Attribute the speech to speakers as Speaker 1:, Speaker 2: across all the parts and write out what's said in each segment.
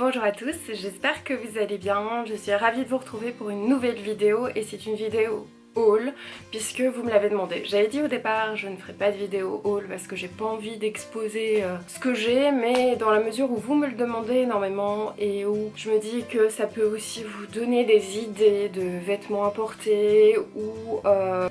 Speaker 1: Bonjour à tous, j'espère que vous allez bien. Je suis ravie de vous retrouver pour une nouvelle vidéo et c'est une vidéo haul puisque vous me l'avez demandé. J'avais dit au départ je ne ferai pas de vidéo haul parce que j'ai pas envie d'exposer ce que j'ai, mais dans la mesure où vous me le demandez énormément et où je me dis que ça peut aussi vous donner des idées de vêtements à porter ou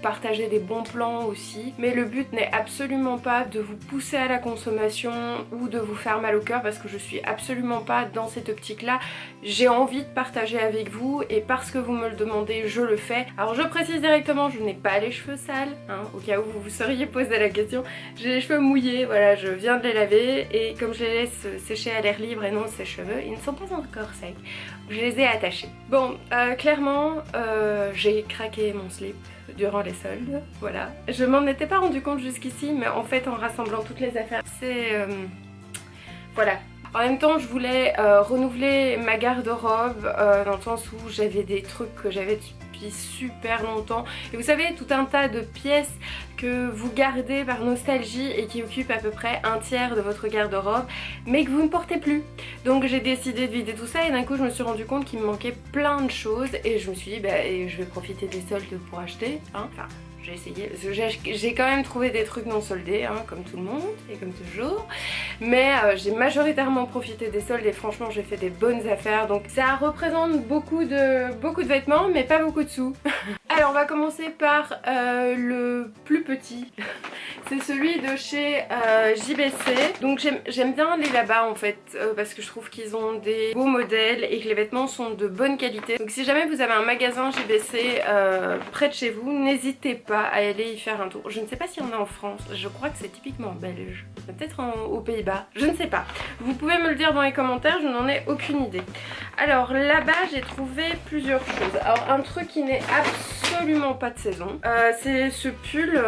Speaker 1: partager des bons plans aussi, mais le but n'est absolument pas de vous pousser à la consommation ou de vous faire mal au cœur parce que je suis absolument pas dans cette optique là. J'ai envie de partager avec vous et parce que vous me le demandez je le fais. Alors je précise directement, je n'ai pas les cheveux sales, hein, au cas où vous vous seriez posé la question. J'ai les cheveux mouillés, voilà, je viens de les laver et comme je les laisse sécher à l'air libre et non sèche-cheveux, ils ne sont pas encore secs. Je les ai attachés. Bon, clairement, j'ai craqué mon slip durant les soldes, voilà. Je m'en étais pas rendu compte jusqu'ici, mais en fait en rassemblant toutes les affaires, c'est... voilà. En même temps je voulais renouveler ma garde-robe dans le sens où j'avais des trucs que j'avais depuis super longtemps et vous savez tout un tas de pièces que vous gardez par nostalgie et qui occupent à peu près un tiers de votre garde-robe mais que vous ne portez plus. Donc j'ai décidé de vider tout ça et d'un coup je me suis rendu compte qu'il me manquait plein de choses et je me suis dit bah je vais profiter des soldes pour acheter, hein. Enfin, j'ai essayé, j'ai quand même trouvé des trucs non soldés, hein, comme tout le monde et comme toujours, mais j'ai majoritairement profité des soldes et franchement j'ai fait des bonnes affaires, donc ça représente beaucoup de vêtements mais pas beaucoup de sous. Alors on va commencer par le plus petit, c'est celui de chez JBC, donc j'aime bien aller là-bas en fait parce que je trouve qu'ils ont des beaux modèles et que les vêtements sont de bonne qualité. Donc si jamais vous avez un magasin JBC près de chez vous, n'hésitez pas à aller y faire un tour. Je ne sais pas s'il y en a en France, je crois que c'est typiquement belge, peut-être aux Pays-Bas, je ne sais pas. Vous pouvez me le dire dans les commentaires, je n'en ai aucune idée. Alors là-bas j'ai trouvé plusieurs choses. Alors un truc qui n'est absolument pas de saison, c'est ce pull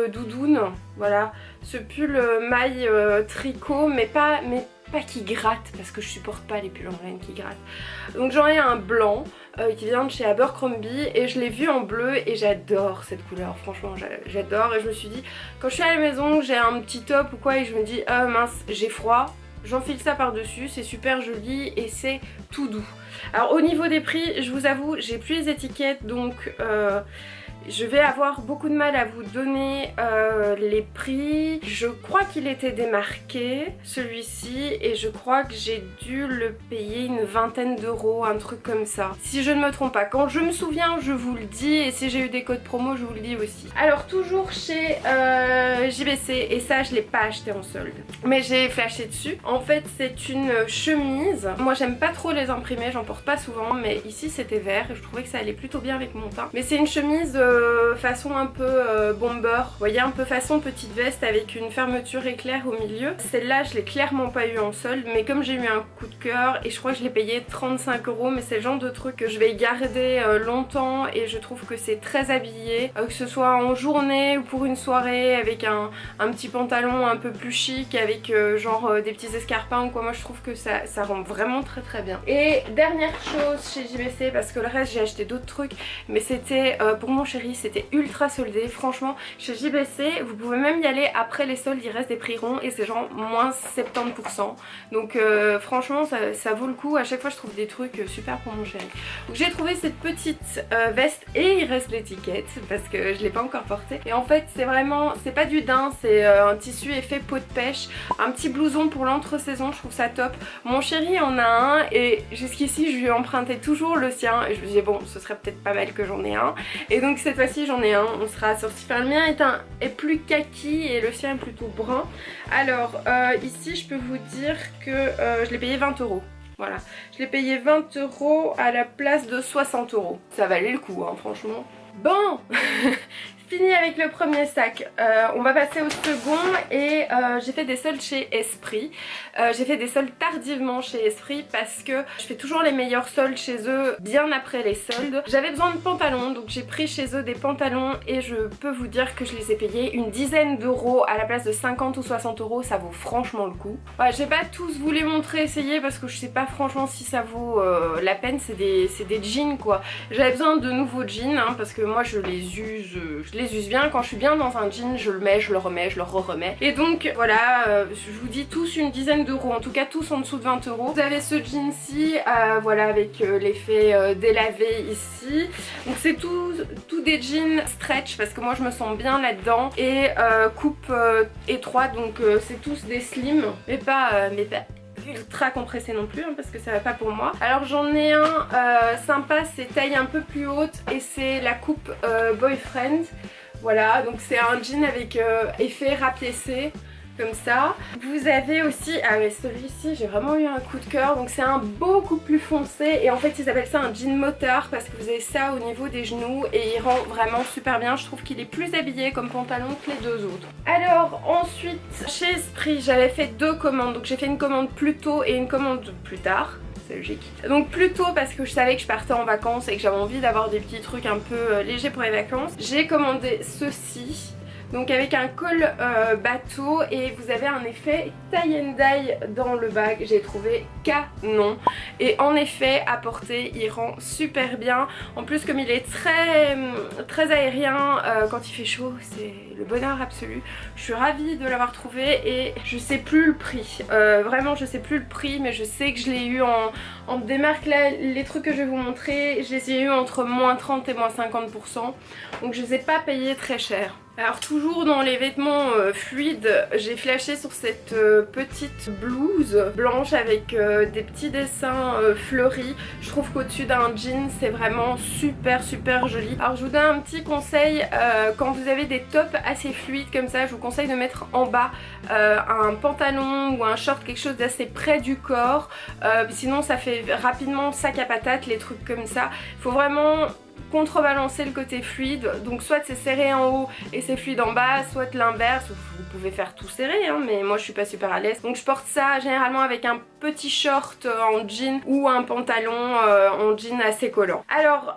Speaker 1: doudoune, voilà, ce pull maille tricot mais pas qui gratte parce que je supporte pas les pulls en laine qui grattent. Donc j'en ai un blanc qui vient de chez Abercrombie et je l'ai vu en bleu et j'adore cette couleur, franchement j'adore. Et je me suis dit quand je suis à la maison, j'ai un petit top ou quoi et je me dis ah mince j'ai froid, j'enfile ça par dessus, c'est super joli et c'est tout doux. Alors au niveau des prix, je vous avoue j'ai plus les étiquettes donc je vais avoir beaucoup de mal à vous donner les prix. Je crois qu'il était démarqué celui-ci et je crois que j'ai dû le payer une vingtaine d'euros, un truc comme ça. Si je ne me trompe pas, quand je me souviens je vous le dis et si j'ai eu des codes promo je vous le dis aussi. Alors toujours chez JBC et ça je l'ai pas acheté en solde mais j'ai flashé dessus. En fait c'est une chemise, moi j'aime pas trop les imprimés, j'en porte pas souvent mais ici c'était vert et je trouvais que ça allait plutôt bien avec mon teint. Mais c'est une chemise façon un peu bomber, vous voyez, un peu façon petite veste avec une fermeture éclair au milieu. Celle-là je l'ai clairement pas eu en solde mais comme j'ai eu un coup de cœur et je crois que je l'ai payé 35 euros, mais c'est le genre de truc que je vais garder longtemps et je trouve que c'est très habillé, que ce soit en journée ou pour une soirée avec un petit pantalon un peu plus chic avec genre des petits escarpins ou quoi. Moi je trouve que ça rend vraiment très bien. Et dernière chose chez JBC, parce que le reste j'ai acheté d'autres trucs mais c'était pour mon chéri, c'était ultra soldé. Franchement chez JBC vous pouvez même y aller après les soldes, il reste des prix ronds et c'est genre moins 70%, donc franchement ça vaut le coup. À chaque fois je trouve des trucs super pour mon chéri. Donc j'ai trouvé cette petite veste et il reste l'étiquette parce que je l'ai pas encore portée et en fait c'est vraiment, c'est pas du daim, c'est un tissu effet peau de pêche, un petit blouson pour l'entre-saison, je trouve ça top. Mon chéri en a un et jusqu'ici je lui empruntais toujours le sien et je me disais bon ce serait peut-être pas mal que j'en ai un et donc cette fois-ci j'en ai un, on sera assorti. Enfin le mien est plus kaki et le sien est plutôt brun. Alors ici je peux vous dire que je l'ai payé 20 euros. Voilà, je l'ai payé 20 euros à la place de 60 euros. Ça valait le coup hein, franchement. Bon fini avec le premier sac, on va passer au second et j'ai fait des soldes chez Esprit. J'ai fait des soldes tardivement chez Esprit parce que je fais toujours les meilleurs soldes chez eux bien après les soldes. J'avais besoin de pantalons donc j'ai pris chez eux des pantalons et je peux vous dire que je les ai payés une dizaine d'euros à la place de 50 ou 60 euros, ça vaut franchement le coup. Ouais, j'ai pas tous vous les montrer, essayer parce que je sais pas franchement si ça vaut la peine, c'est des jeans quoi. J'avais besoin de nouveaux jeans hein, parce que moi je les use les use bien. Quand je suis bien dans un jean, je le mets, je le remets, je le remets. Et donc voilà, je vous dis tous une dizaine d'euros, en tout cas tous en dessous de 20 euros. Vous avez ce jean-ci, voilà, avec l'effet délavé ici. Donc c'est tout des jeans stretch parce que moi je me sens bien là-dedans. Et coupe étroite, donc c'est tous des slim, mais pas ultra compressé non plus, hein, parce que ça va pas pour moi. Alors j'en ai un sympa, c'est taille un peu plus haute et c'est la coupe boyfriend. Voilà, donc c'est un jean avec effet rapiécé comme ça. Vous avez aussi, ah mais celui-ci j'ai vraiment eu un coup de cœur, donc c'est un beaucoup plus foncé et en fait ils appellent ça un jean motard parce que vous avez ça au niveau des genoux et il rend vraiment super bien. Je trouve qu'il est plus habillé comme pantalon que les deux autres. Alors ensuite chez Esprit j'avais fait deux commandes, donc j'ai fait une commande plus tôt et une commande plus tard. C'est logique. Donc plus tôt parce que je savais que je partais en vacances et que j'avais envie d'avoir des petits trucs un peu légers pour les vacances. J'ai commandé ceci. Donc avec un col bateau et vous avez un effet tie and dye dans le bas que j'ai trouvé canon. Et en effet à porter il rend super bien. En plus comme il est très aérien quand il fait chaud, c'est le bonheur absolu. Je suis ravie de l'avoir trouvé et je sais plus le prix. Vraiment je sais plus le prix mais je sais que je l'ai eu en démarque là. Les trucs que je vais vous montrer, je les ai eu entre moins 30 et moins 50%. Donc je les ai pas payés très cher. Alors toujours dans les vêtements fluides, j'ai flashé sur cette petite blouse blanche avec des petits dessins fleuris. Je trouve qu'au-dessus d'un jean c'est vraiment super joli. Alors je vous donne un petit conseil, quand vous avez des tops assez fluides comme ça, je vous conseille de mettre en bas un pantalon ou un short, quelque chose d'assez près du corps, sinon ça fait rapidement sac à patate les trucs comme ça. Il faut vraiment contrebalancer le côté fluide, donc soit c'est serré en haut et c'est fluide en bas, soit l'inverse. Vous pouvez faire tout serré hein, mais moi je suis pas super à l'aise, donc je porte ça généralement avec un petit short en jean ou un pantalon en jean assez collant. Alors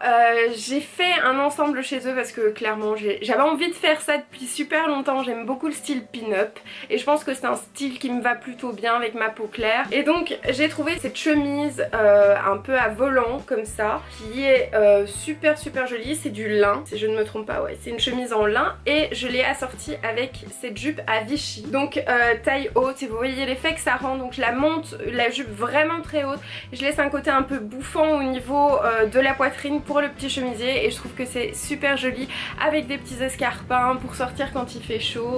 Speaker 1: j'ai fait un ensemble chez eux parce que clairement j'avais envie de faire ça depuis super longtemps. J'aime beaucoup le style pin-up et je pense que c'est un style qui me va plutôt bien avec ma peau claire, et donc j'ai trouvé cette chemise un peu à volant comme ça qui est super jolie. C'est du lin si je ne me trompe pas, ouais c'est une chemise en lin et je l'ai assortie avec cette jupe à Vichy, donc taille haute, et vous voyez l'effet que ça rend. Donc je la monte, la jupe vraiment très haute, je laisse un côté un peu bouffant au niveau de la poitrine pour le petit chemisier et je trouve que c'est super joli avec des petits escarpins pour sortir quand il fait chaud.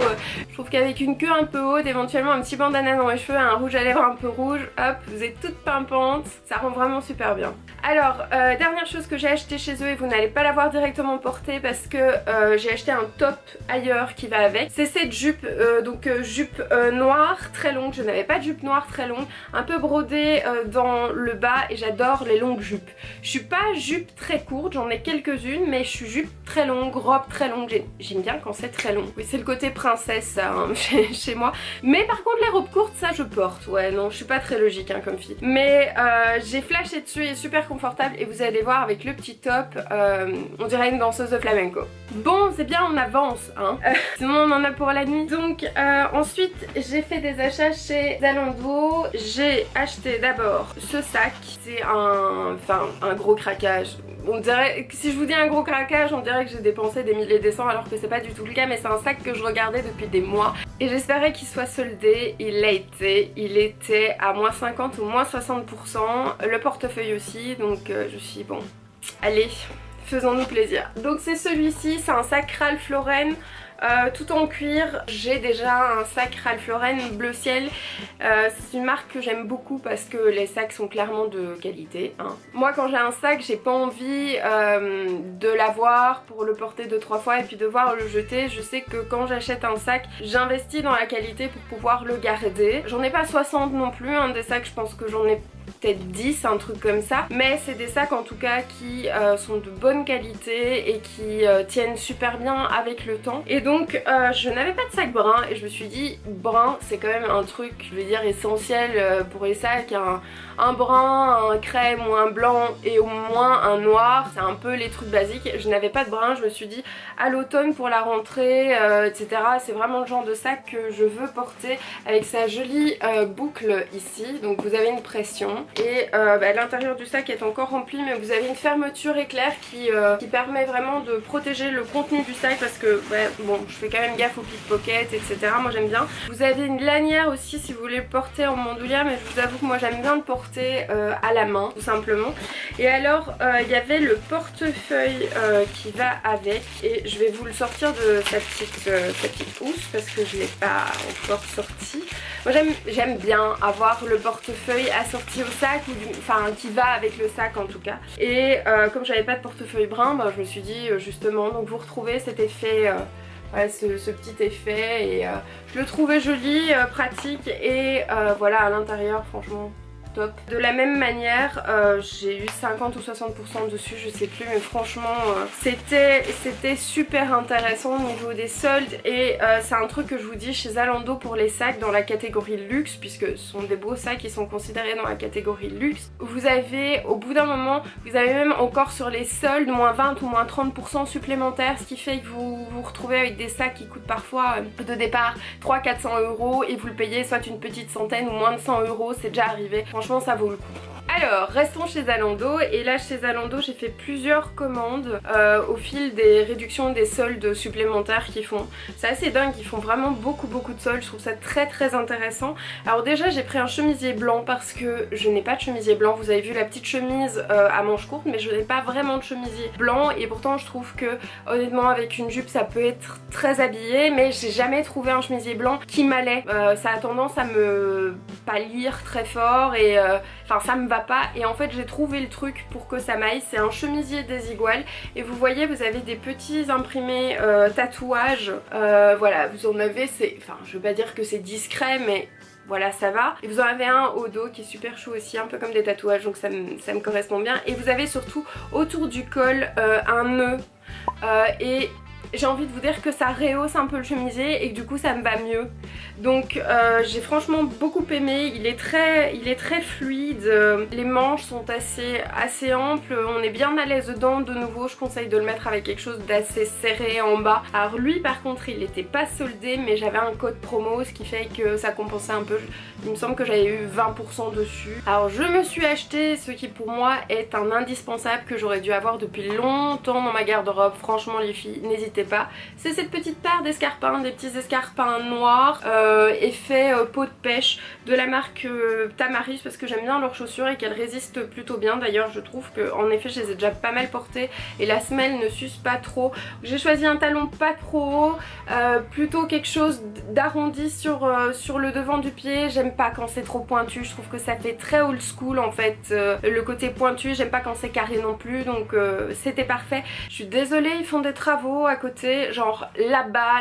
Speaker 1: Je trouve qu'avec une queue un peu haute, éventuellement un petit bandana dans les cheveux, un rouge à lèvres un peu rouge, hop vous êtes toute pimpante, ça rend vraiment super bien. Alors dernière chose que j'ai acheté chez eux et vous n'allez pas l'avoir directement portée parce que j'ai acheté un top ailleurs qui va avec, c'est cette jupe, donc jupe noire très longue. Je n'avais pas de jupe noire très longue, un peu brodée dans le bas et j'adore les longues jupes. Je suis pas jupe très courte, j'en ai quelques-unes, mais je suis jupe très longue, robe très longue. J'aime bien quand c'est très long. Oui c'est le côté princesse ça hein, chez moi. Mais par contre les robes courtes ça je porte. Ouais non je suis pas très logique hein, comme fille. Mais j'ai flashé dessus, il est super confortable et vous allez voir avec le petit top, on dirait une danseuse de flamenco. Bon c'est bien on avance hein, sinon on en a pour la nuit. Donc ensuite j'ai fait des achats chez Zalando. J'ai acheté d'abord ce sac, c'est un gros craquage. On dirait, si je vous dis un gros craquage, on dirait que j'ai dépensé des milliers de cents alors que c'est pas du tout le cas, mais c'est un sac que je regardais depuis des mois et j'espérais qu'il soit soldé. Il l'a été, il était à moins 50 ou moins 60%, le portefeuille aussi, donc je suis bon, allez faisons-nous plaisir. Donc c'est celui-ci, c'est un sac Ralph Lauren tout en cuir. J'ai déjà un sac Ralph Lauren bleu ciel, c'est une marque que j'aime beaucoup parce que les sacs sont clairement de qualité hein. Moi quand j'ai un sac j'ai pas envie de l'avoir pour le porter 2-3 fois et puis devoir le jeter. Je sais que quand j'achète un sac j'investis dans la qualité pour pouvoir le garder. J'en ai pas 60 non plus hein, des sacs, je pense que j'en ai peut-être 10, un truc comme ça, mais c'est des sacs en tout cas qui sont de bonne qualité et qui tiennent super bien avec le temps. Et donc je n'avais pas de sac brun et je me suis dit brun c'est quand même un truc je veux dire essentiel pour les sacs, un brun, un crème ou un blanc et au moins un noir, c'est un peu les trucs basiques. Je n'avais pas de brun, je me suis dit à l'automne pour la rentrée etc, c'est vraiment le genre de sac que je veux porter avec sa jolie boucle ici, donc vous avez une pression. dedans. Et l'intérieur du sac est encore rempli, mais vous avez une fermeture éclair qui permet vraiment de protéger le contenu du sac, parce que bon, je fais quand même gaffe aux pickpockets, etc. Moi j'aime bien. Vous avez une lanière aussi si vous voulez le porter en bandoulière, mais je vous avoue que moi j'aime bien le porter à la main tout simplement. Et alors il y avait le portefeuille qui va avec, et je vais vous le sortir de sa petite housse parce que je ne l'ai pas encore sorti. Moi j'aime bien avoir le portefeuille assorti au sac, enfin qui va avec le sac en tout cas. Et comme j'avais pas de portefeuille brun, je me suis dit justement, donc vous retrouvez cet effet, voilà, ce petit effet, et je le trouvais joli, pratique, et voilà, à l'intérieur franchement top. De la même manière j'ai eu 50 ou 60% dessus, je sais plus, mais franchement c'était super intéressant au niveau des soldes. Et c'est un truc que je vous dis chez Zalando pour les sacs dans la catégorie luxe, puisque ce sont des beaux sacs qui sont considérés dans la catégorie luxe. Vous avez au bout d'un moment, vous avez même encore sur les soldes moins 20 ou moins 30% supplémentaires, ce qui fait que vous vous retrouvez avec des sacs qui coûtent parfois de départ 300-400 € et vous le payez soit une petite centaine ou moins de 100 €, c'est déjà arrivé. Franchement ça vaut le coup. Alors restons chez Zalando, et là chez Zalando j'ai fait plusieurs commandes au fil des réductions des soldes supplémentaires qu'ils font. C'est assez dingue, ils font vraiment beaucoup de soldes, je trouve ça très intéressant. Alors déjà j'ai pris un chemisier blanc parce que je n'ai pas de chemisier blanc. Vous avez vu la petite chemise à manches courtes, mais je n'ai pas vraiment de chemisier blanc, et pourtant je trouve que honnêtement avec une jupe ça peut être très habillé, mais j'ai jamais trouvé un chemisier blanc qui m'allait. Ça a tendance à me pâlir très fort, et enfin ça me va pas, et en fait j'ai trouvé le truc pour que ça m'aille. C'est un chemisier Desigual, et vous voyez vous avez des petits imprimés tatouages, voilà, vous en avez, enfin je veux pas dire que c'est discret, mais voilà ça va. Et vous en avez un au dos qui est super chou aussi, un peu comme des tatouages, donc ça me correspond bien. Et vous avez surtout autour du col un nœud, et j'ai envie de vous dire que ça rehausse un peu le chemisier et que du coup ça me va mieux. Donc j'ai franchement beaucoup aimé, il est très fluide, les manches sont assez amples, on est bien à l'aise dedans. De nouveau je conseille de le mettre avec quelque chose d'assez serré en bas. Alors lui par contre il n'était pas soldé, mais j'avais un code promo, ce qui fait que ça compensait un peu. Il me semble que j'avais eu 20% dessus. Alors je me suis acheté ce qui pour moi est un indispensable que j'aurais dû avoir depuis longtemps dans ma garde-robe. Franchement les filles, n'hésitez pas. C'est cette petite paire d'escarpins, des petits escarpins noirs effet peau de pêche de la marque Tamaris, parce que j'aime bien leurs chaussures et qu'elles résistent plutôt bien. D'ailleurs je trouve que en effet je les ai déjà pas mal portées et la semelle ne s'use pas trop. J'ai choisi un talon pas trop haut, plutôt quelque chose d'arrondi sur le devant du pied. J'aime pas quand c'est trop pointu, je trouve que ça fait très old school en fait, le côté pointu. J'aime pas quand c'est carré non plus, donc c'était parfait. Je suis désolée, ils font des travaux à côté, genre là-bas,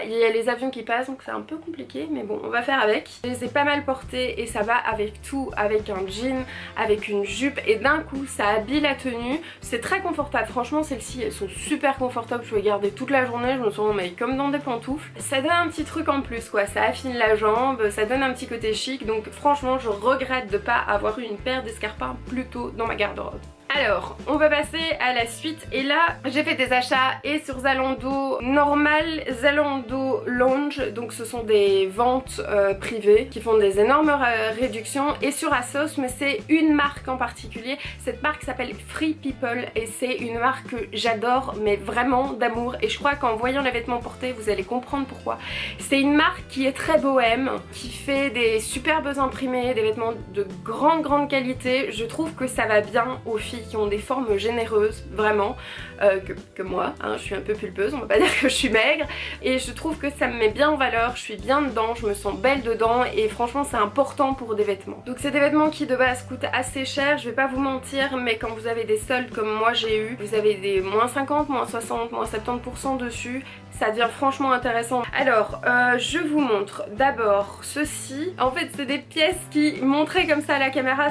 Speaker 1: il y a les avions qui passent, donc c'est un peu compliqué, mais bon on va faire avec. Je les ai pas mal portés et ça va avec tout, avec un jean, avec une jupe, et d'un coup ça habille la tenue. C'est très confortable, franchement celles-ci elles sont super confortables, je peux les garder toute la journée, je me sens mais comme dans des pantoufles. Ça donne un petit truc en plus quoi, ça affine la jambe, ça donne un petit côté chic, donc franchement je regrette de pas avoir eu une paire d'escarpins plus tôt dans ma garde-robe. Alors, on va passer à la suite, et là j'ai fait des achats et sur Zalando normal, Zalando Lounge, donc ce sont des ventes privées qui font des énormes réductions, et sur ASOS, mais c'est une marque en particulier. Cette marque s'appelle Free People et c'est une marque que j'adore, mais vraiment d'amour, et je crois qu'en voyant les vêtements portés vous allez comprendre pourquoi. C'est une marque qui est très bohème, qui fait des superbes imprimés, des vêtements de grande qualité. Je trouve que ça va bien aux filles qui ont des formes généreuses, vraiment, que moi, hein, je suis un peu pulpeuse, on va pas dire que je suis maigre, et je trouve que ça me met bien en valeur, je suis bien dedans, je me sens belle dedans, et franchement c'est important pour des vêtements. Donc c'est des vêtements qui de base coûtent assez cher, je vais pas vous mentir, mais quand vous avez des soldes comme moi j'ai eu, vous avez des moins 50, moins 60, moins 70% dessus, ça devient franchement intéressant. Alors je vous montre d'abord ceci. En fait c'est des pièces qui, montrées comme ça à la caméra,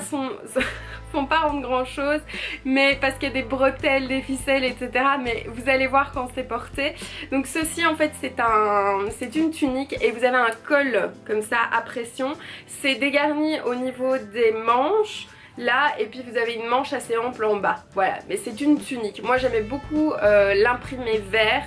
Speaker 1: font pas rendre grand chose, mais parce qu'il y a des bretelles, des ficelles, etc. Mais vous allez voir quand c'est porté. Donc ceci en fait c'est une tunique, et vous avez un col comme ça à pression. C'est dégarni au niveau des manches là, et puis vous avez une manche assez ample en bas, voilà, mais c'est une tunique. Moi j'aimais beaucoup l'imprimé vert,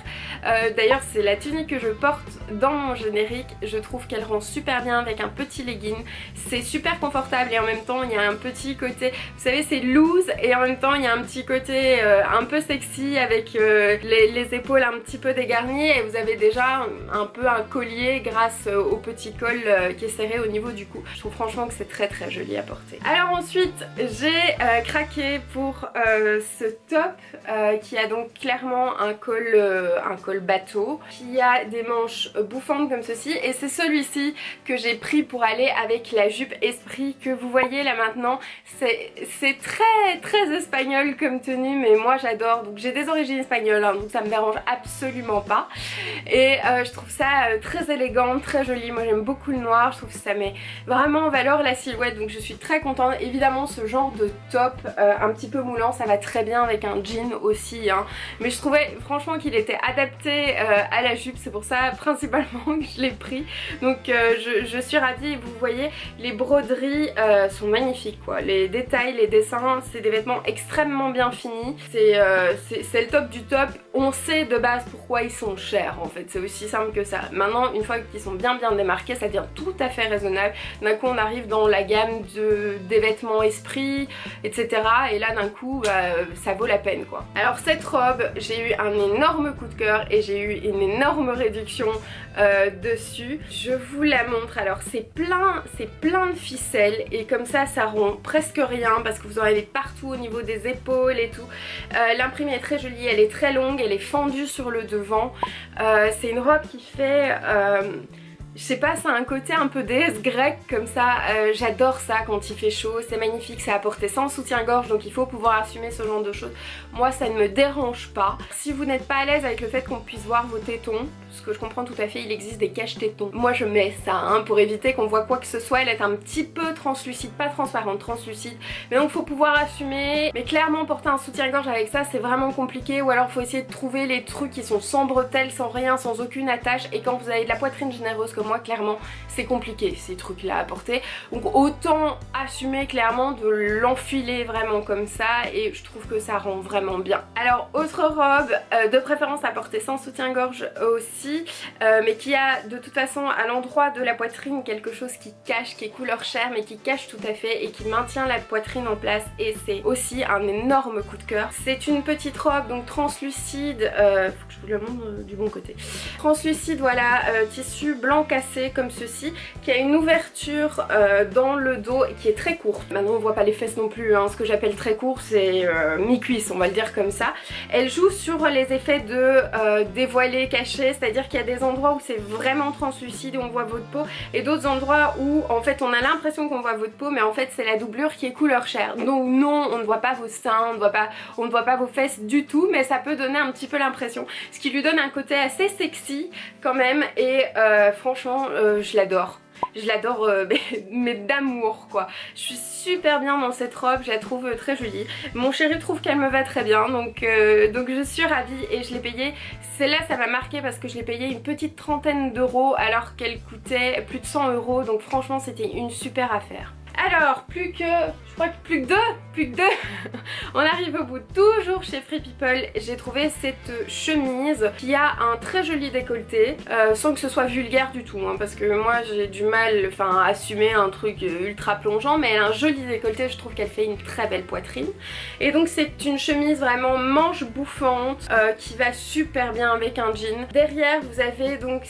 Speaker 1: d'ailleurs c'est la tunique que je porte dans mon générique. Je trouve qu'elle rend super bien avec un petit legging. C'est super confortable et en même temps il y a un petit côté, vous savez, c'est loose et en même temps il y a un petit côté un peu sexy avec les épaules un petit peu dégarnies et vous avez déjà un peu un collier grâce au petit col qui est serré au niveau du cou. Je trouve franchement que c'est très très joli à porter. Alors ensuite j'ai craqué pour ce top qui a donc clairement un col bateau, qui a des manches bouffantes comme ceci et c'est celui-ci que j'ai pris pour aller avec la jupe Esprit que vous voyez là maintenant. C'est très très espagnol comme tenue mais moi j'adore, donc j'ai des origines espagnoles hein, donc ça me dérange absolument pas et je trouve ça très élégant, très joli. Moi j'aime beaucoup le noir, je trouve que ça met vraiment en valeur la silhouette, donc je suis très contente. Évidemment ce genre de top un petit peu moulant ça va très bien avec un jean aussi hein. Mais je trouvais franchement qu'il était adapté à la jupe, c'est pour ça principalement que je l'ai pris, donc je suis ravie. Vous voyez les broderies sont magnifiques quoi, les détails, les dessins, c'est des vêtements extrêmement bien finis, c'est le top du top. On sait de base pourquoi ils sont chers en fait, c'est aussi simple que ça. Maintenant une fois qu'ils sont bien démarqués ça devient tout à fait raisonnable. D'un coup on arrive dans la gamme des vêtements Esprit etc et là d'un coup ça vaut la peine quoi. Alors cette robe j'ai eu un énorme coup de cœur et j'ai eu une énorme réduction dessus. Je vous la montre. Alors c'est plein de ficelles et comme ça rend presque rien parce que vous en avez partout au niveau des épaules et tout. L'imprimée est très jolie, elle est très longue, elle est fendue sur le devant. C'est une robe qui fait je sais pas, ça a un côté un peu déesse grecque comme ça, j'adore ça quand il fait chaud, c'est magnifique, c'est à porter sans soutien-gorge donc il faut pouvoir assumer ce genre de choses. Moi ça ne me dérange pas. Si vous n'êtes pas à l'aise avec le fait qu'on puisse voir vos tétons, ce que je comprends tout à fait, il existe des caches tétons. Moi je mets ça hein, pour éviter qu'on voit quoi que ce soit. Elle est un petit peu translucide, pas transparente, translucide, mais donc faut pouvoir assumer. Mais clairement porter un soutien-gorge avec ça c'est vraiment compliqué, ou alors faut essayer de trouver les trucs qui sont sans bretelles, sans rien, sans aucune attache, et quand vous avez de la poitrine généreuse comme moi clairement c'est compliqué ces trucs là à porter, donc autant assumer clairement de l'enfiler vraiment comme ça et je trouve que ça rend vraiment bien. Alors autre robe de préférence à porter sans soutien-gorge aussi mais qui a de toute façon à l'endroit de la poitrine quelque chose qui cache, qui est couleur chair mais qui cache tout à fait et qui maintient la poitrine en place, et c'est aussi un énorme coup de cœur. C'est une petite robe donc translucide, faut que je vous la montre du bon côté, translucide voilà, tissu blanc cassé comme ceci, qui a une ouverture dans le dos et qui est très courte. Maintenant on voit pas les fesses non plus hein. Ce que j'appelle très court c'est mi-cuisse on va le dire comme ça. Elle joue sur les effets de dévoilé caché, c'est-à-dire qu'il y a des endroits où c'est vraiment translucide et on voit votre peau, et d'autres endroits où en fait on a l'impression qu'on voit votre peau mais en fait c'est la doublure qui est couleur chair. Donc non, on ne voit pas vos seins, on ne voit pas vos fesses du tout, mais ça peut donner un petit peu l'impression, ce qui lui donne un côté assez sexy quand même, et franchement je l'adore. Je l'adore mais d'amour quoi. Je suis super bien dans cette robe, je la trouve très jolie. Mon chéri trouve qu'elle me va très bien, donc je suis ravie, et je l'ai payée, celle-là ça m'a marqué parce que je l'ai payée une petite trentaine d'euros alors qu'elle coûtait plus de 100 euros, donc franchement c'était une super affaire. Alors plus que deux on arrive au bout, toujours chez Free People. J'ai trouvé cette chemise qui a un très joli décolleté sans que ce soit vulgaire du tout hein, parce que moi j'ai du mal à assumer un truc ultra plongeant, mais elle a un joli décolleté, je trouve qu'elle fait une très belle poitrine, et donc c'est une chemise vraiment manche bouffante qui va super bien avec un jean. Derrière vous avez donc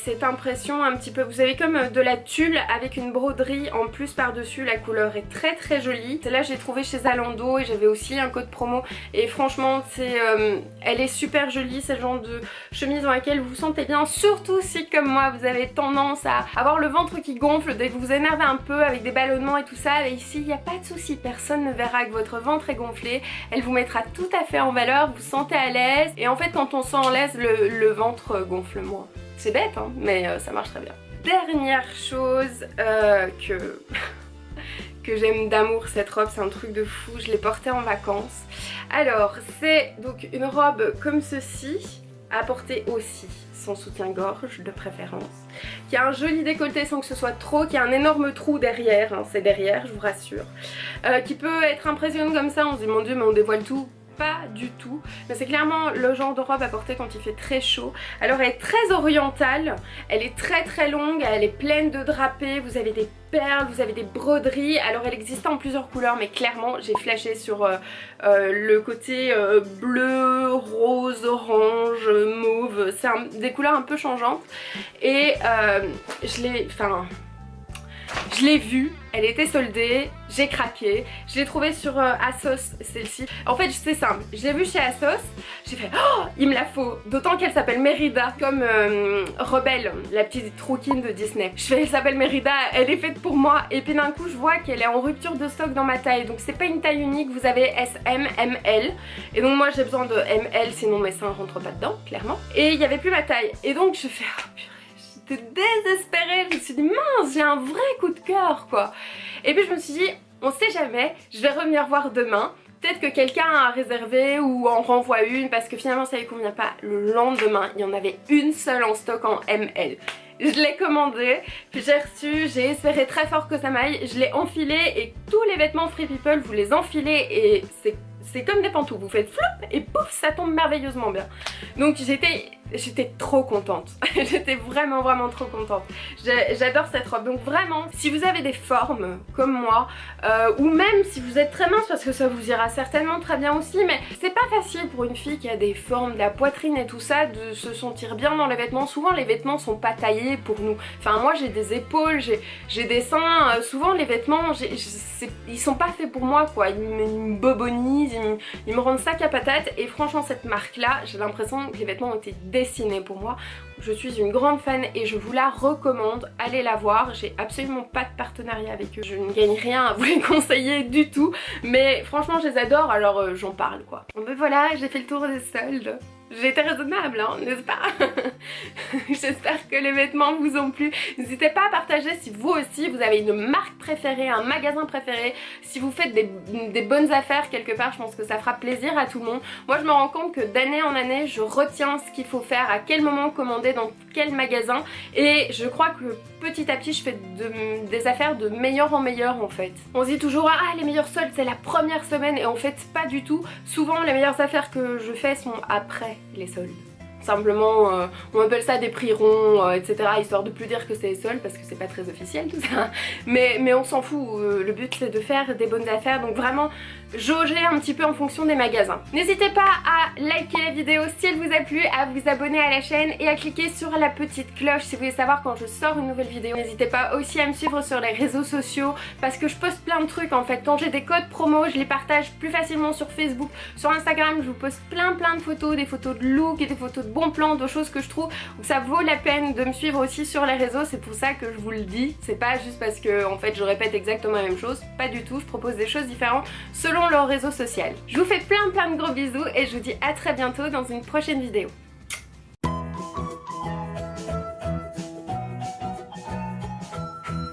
Speaker 1: cette impression un petit peu, vous avez comme de la tulle avec une broderie en plus par-dessus. La couleur est très très jolie. Celle-là j'ai trouvé chez Zalando et j'avais aussi un code promo, et franchement elle est super jolie. C'est le genre de chemise dans laquelle vous vous sentez bien, surtout si comme moi vous avez tendance à avoir le ventre qui gonfle dès que vous vous énervez un peu avec des ballonnements et tout ça. Et ici il n'y a pas de souci, personne ne verra que votre ventre est gonflé, elle vous mettra tout à fait en valeur, vous vous sentez à l'aise, et en fait quand on sent à l'aise le ventre gonfle moins. C'est bête hein, mais ça marche très bien. Dernière chose que j'aime d'amour, cette robe, c'est un truc de fou, je l'ai portée en vacances. Alors c'est donc une robe comme ceci, à porter aussi sans soutien-gorge de préférence, qui a un joli décolleté sans que ce soit trop, qui a un énorme trou derrière, hein, c'est derrière je vous rassure, qui peut être impressionnant comme ça, on se dit mon dieu mais on dévoile tout. pas du tout, mais c'est clairement le genre de robe à porter quand il fait très chaud. Alors elle est très orientale, elle est très longue, elle est pleine de drapés, vous avez des perles, vous avez des broderies. Alors elle existe en plusieurs couleurs, mais clairement j'ai flashé sur le côté bleu, rose, orange, mauve, c'est des couleurs un peu changeantes. Et je l'ai vue, elle était soldée, j'ai craqué, je l'ai trouvée sur ASOS celle-ci. En fait c'est simple, je l'ai vue chez ASOS, j'ai fait oh il me la faut, d'autant qu'elle s'appelle Merida, comme Rebelle, la petite rouquine de Disney. Je fais elle s'appelle Merida, elle est faite pour moi, et puis d'un coup je vois qu'elle est en rupture de stock dans ma taille, donc c'est pas une taille unique, vous avez S, M, ML, et donc moi j'ai besoin de ML sinon mes seins rentrent pas dedans, clairement. Et il n'y avait plus ma taille, et donc je fais oh purée. J'étais désespérée, je me suis dit mince, j'ai un vrai coup de cœur quoi. Et puis je me suis dit on sait jamais, je vais revenir voir demain, peut-être que quelqu'un a réservé ou en renvoie une parce que finalement ça lui convient pas. Le lendemain il y en avait une seule en stock en ML. Je l'ai commandé, puis j'ai reçu, j'ai espéré très fort que ça m'aille, je l'ai enfilé et tous les vêtements Free People vous les enfilez et c'est comme des pantoufles, vous faites flop et pouf ça tombe merveilleusement bien. Donc j'étais trop contente, j'étais vraiment trop contente. J'adore cette robe, donc vraiment si vous avez des formes comme moi ou même si vous êtes très mince parce que ça vous ira certainement très bien aussi, mais c'est pas facile pour une fille qui a des formes de la poitrine et tout ça de se sentir bien dans les vêtements. Souvent les vêtements sont pas taillés pour nous, enfin moi j'ai des épaules, j'ai des seins, souvent les vêtements ils sont pas faits pour moi quoi, ils me bobonisent, ils me rendent sac à patates et franchement cette marque là j'ai l'impression que les vêtements ont été dessinés pour moi. Je suis une grande fan et je vous la recommande, allez la voir, j'ai absolument pas de partenariat avec eux, je ne gagne rien à vous les conseiller du tout, mais franchement je les adore alors j'en parle quoi. Bon ben voilà, j'ai fait le tour des soldes. J'ai été raisonnable, hein, n'est-ce pas? J'espère que les vêtements vous ont plu. N'hésitez pas à partager si vous aussi vous avez une marque préférée, un magasin préféré. Si vous faites des bonnes affaires quelque part, je pense que ça fera plaisir à tout le monde. Moi je me rends compte que d'année en année, je retiens ce qu'il faut faire, à quel moment commander, dans quel magasin. Et je crois que petit à petit, je fais des affaires de meilleur en meilleur en fait. On se dit toujours, ah les meilleurs soldes c'est la première semaine et en fait pas du tout. Souvent les meilleures affaires que je fais sont après les soldes. Simplement on appelle ça des prix ronds etc, histoire de plus dire que c'est les soldes parce que c'est pas très officiel tout ça, mais on s'en fout, le but c'est de faire des bonnes affaires, donc vraiment jauger un petit peu en fonction des magasins. N'hésitez pas à liker la vidéo si elle vous a plu, à vous abonner à la chaîne et à cliquer sur la petite cloche si vous voulez savoir quand je sors une nouvelle vidéo. N'hésitez pas aussi à me suivre sur les réseaux sociaux parce que je poste plein de trucs en fait. Quand j'ai des codes promo je les partage plus facilement sur Facebook, sur Instagram je vous poste plein de photos, des photos de look et des photos de bons plans, de choses que je trouve, donc ça vaut la peine de me suivre aussi sur les réseaux, c'est pour ça que je vous le dis, c'est pas juste parce que en fait je répète exactement la même chose, pas du tout, je propose des choses différentes selon leur réseau social. Je vous fais plein de gros bisous et je vous dis à très bientôt dans une prochaine vidéo.